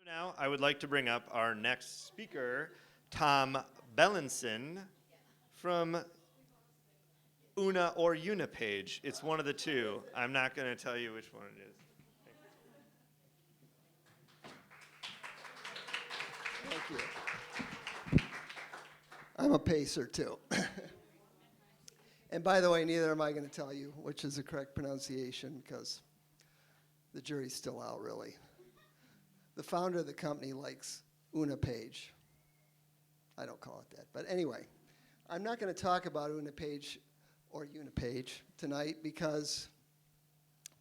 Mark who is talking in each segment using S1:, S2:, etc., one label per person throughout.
S1: Now, I would like to bring up our next speaker, Tom Bellinson from Una or Unipage. It's one of the two. I'm not going to tell you which one it is.
S2: Thank you. I'm a pacer too. And by the way, neither am I going to tell you which is the correct pronunciation because the jury's still out, really. The founder of the company likes Unipage. I don't call it that. But anyway, I'm not going to talk about Unipage or Unipage tonight because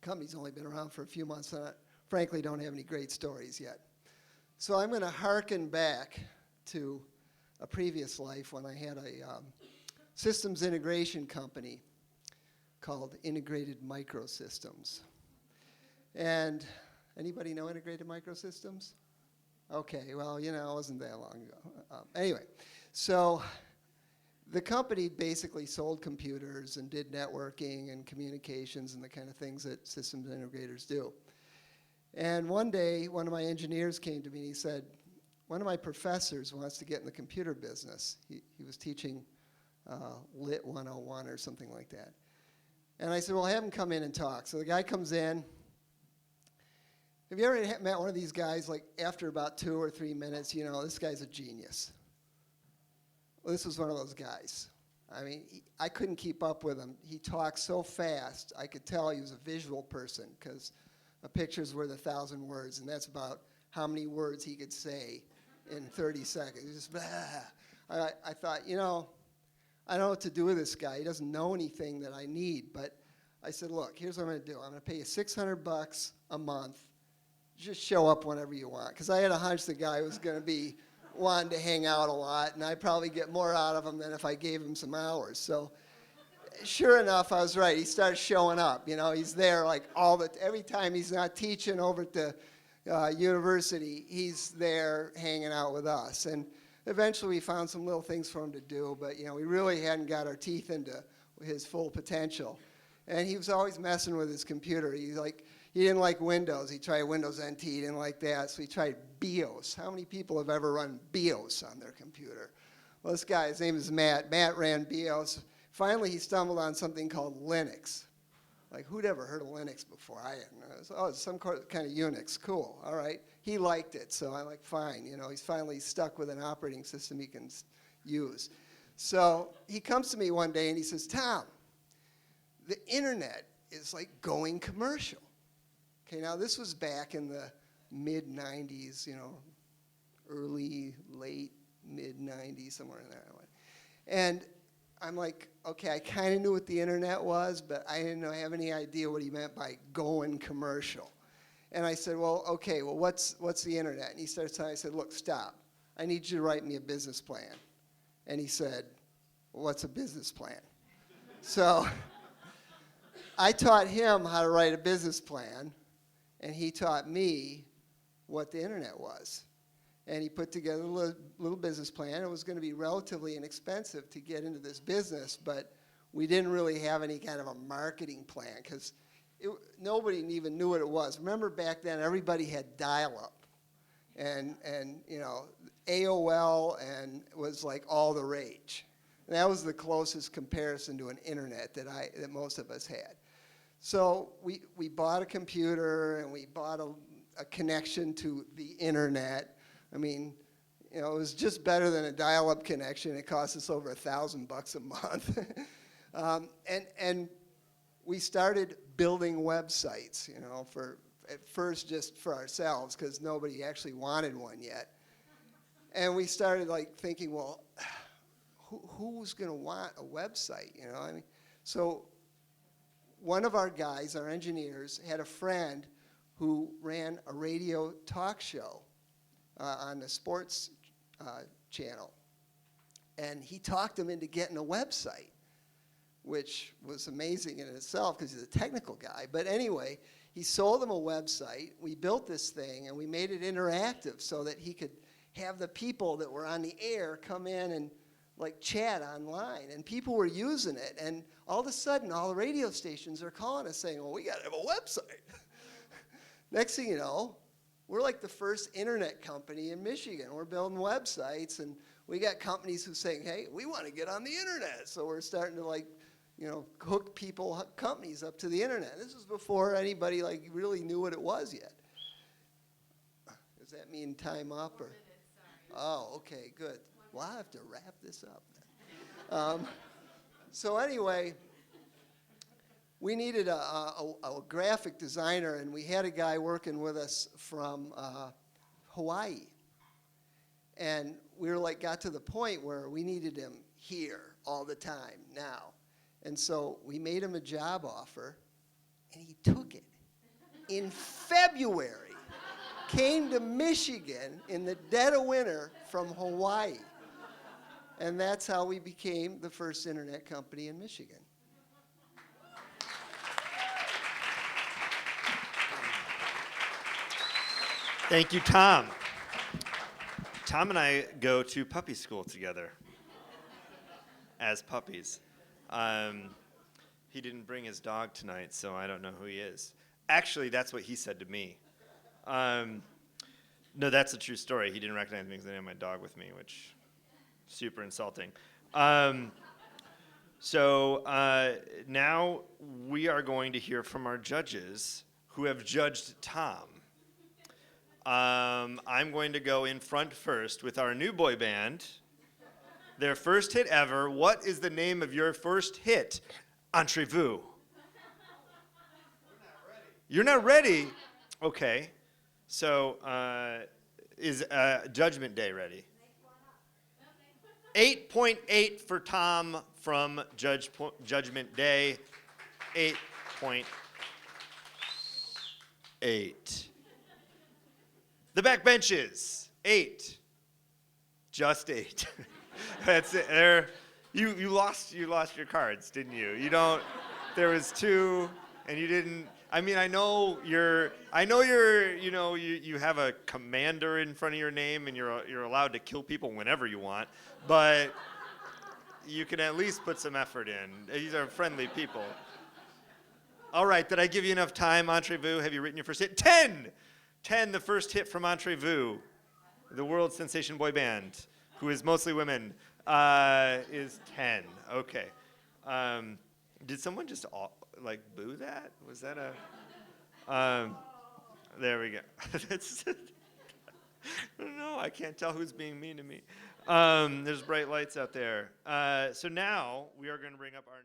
S2: the company's only been around for a few months and I frankly don't have any great stories yet. So I'm going to hearken back to a previous life when I had a systems integration company called Integrated Microsystems. And anybody know Integrated Microsystems? Okay, well, you know, it wasn't that long ago. Anyway, so the company basically sold computers and did networking and communications and the kind of things that systems integrators do. And one day, one of my engineers came to me and he said, one of my professors wants to get in the computer business. He was teaching Lit 101 or something like that. And I said, well, have him come in and talk. So the guy comes in. Have you ever met one of these guys, like after about 2 or 3 minutes, you know, this guy's a genius? Well, this was one of those guys. I mean, I couldn't keep up with him. He talked so fast, I could tell he was a visual person because a picture's worth 1,000 words, and that's about how many words he could say in 30 seconds. Just blah. I thought, you know, I don't know what to do with this guy. He doesn't know anything that I need. But I said, look, here's what I'm going to do. I'm going to pay you $600 a month. Just show up whenever you want. Because I had a hunch the guy was going to be wanting to hang out a lot, and I'd probably get more out of him than if I gave him some hours. So sure enough, I was right. He started showing up. You know, he's there like every time he's not teaching over at the university, he's there hanging out with us. And eventually we found some little things for him to do, but you know, we really hadn't got our teeth into his full potential. And he was always messing with his computer. He didn't like Windows. He tried Windows NT. He didn't like that, so he tried BIOS. How many people have ever run BIOS on their computer? Well, this guy, his name is Matt. Matt ran BIOS. Finally, he stumbled on something called Linux. Like, who'd ever heard of Linux before? I hadn't. Oh, it's some kind of Unix. Cool. All right. He liked it, so I'm like, fine. You know, he's finally stuck with an operating system he can use. So he comes to me one day and he says, Tom, the internet is like going commercial. Okay, now this was back in the mid-90s, you know, late mid-90s, somewhere in there. And I'm like, okay, I kind of knew what the internet was, but I didn't have any idea what he meant by going commercial. And I said, well, okay, well, what's the internet? And he started telling me, I said, look, stop. I need you to write me a business plan. And he said, well, what's a business plan? So I taught him how to write a business plan, and he taught me what the internet was. And he put together a little business plan. It was going to be relatively inexpensive to get into this business, but we didn't really have any kind of a marketing plan because nobody even knew what it was. Remember back then, everybody had dial-up, and you know, AOL and was like all the rage. And that was the closest comparison to an internet that most of us had. So we bought a computer and we bought a connection to the internet. I mean, you know, it was just better than a dial-up connection. It cost us over $1,000 a month. And we started building websites, you know, at first just for ourselves because nobody actually wanted one yet. And we started like thinking, well, who's going to want a website, you know? I mean, so one of our guys, our engineers, had a friend who ran a radio talk show on the sports channel. And he talked him into getting a website, which was amazing in itself because he's a technical guy. But anyway, he sold him a website. We built this thing, and we made it interactive so that he could have the people that were on the air come in and like chat online. And people were using it. And all of a sudden, all the radio stations are calling us saying, well, we got to have a website. Next thing you know, We're like the first internet company in Michigan. We're building websites, and we got companies who saying, hey, we want to get on the internet. So we're starting to hook companies up to the internet. This was before anybody really knew what it was yet. Does that mean time up? Or? Oh, okay, good. Well, I'll have to wrap this up then. So anyway, we needed a graphic designer, and we had a guy working with us from Hawaii. And we got to the point where we needed him here all the time now. And so we made him a job offer, and he took it in February. Came to Michigan in the dead of winter from Hawaii. And that's how we became the first internet company in Michigan.
S1: Thank you, Tom. Tom and I go to puppy school together as puppies. He didn't bring his dog tonight, so I don't know who he is. Actually, that's what he said to me. No, that's a true story. He didn't recognize me because I didn't have my dog with me, which super insulting. So now we are going to hear from our judges who have judged Tom. I'm going to go in front first with our new boy band. Their first hit ever. What is the name of your first hit? Entrez-vous. You're not ready? Okay. So is Judgment Day ready? 8.8 for Tom from Judgment Day. 8.8. The backbenches. 8. Just 8. That's it. There. You lost your cards, didn't you? You don't. There was 2, and you didn't. I mean, I know you have a commander in front of your name, and you're allowed to kill people whenever you want, but you can at least put some effort in. These are friendly people. All right, did I give you enough time, Entrez-vous? Have you written your first hit? 10! 10, the first hit from Entrez-vous, the world sensation boy band, who is mostly women, is 10. Okay. Did someone just boo that? Was that a? There we go. No, I can't tell who's being mean to me. There's bright lights out there. So now we are going to bring up our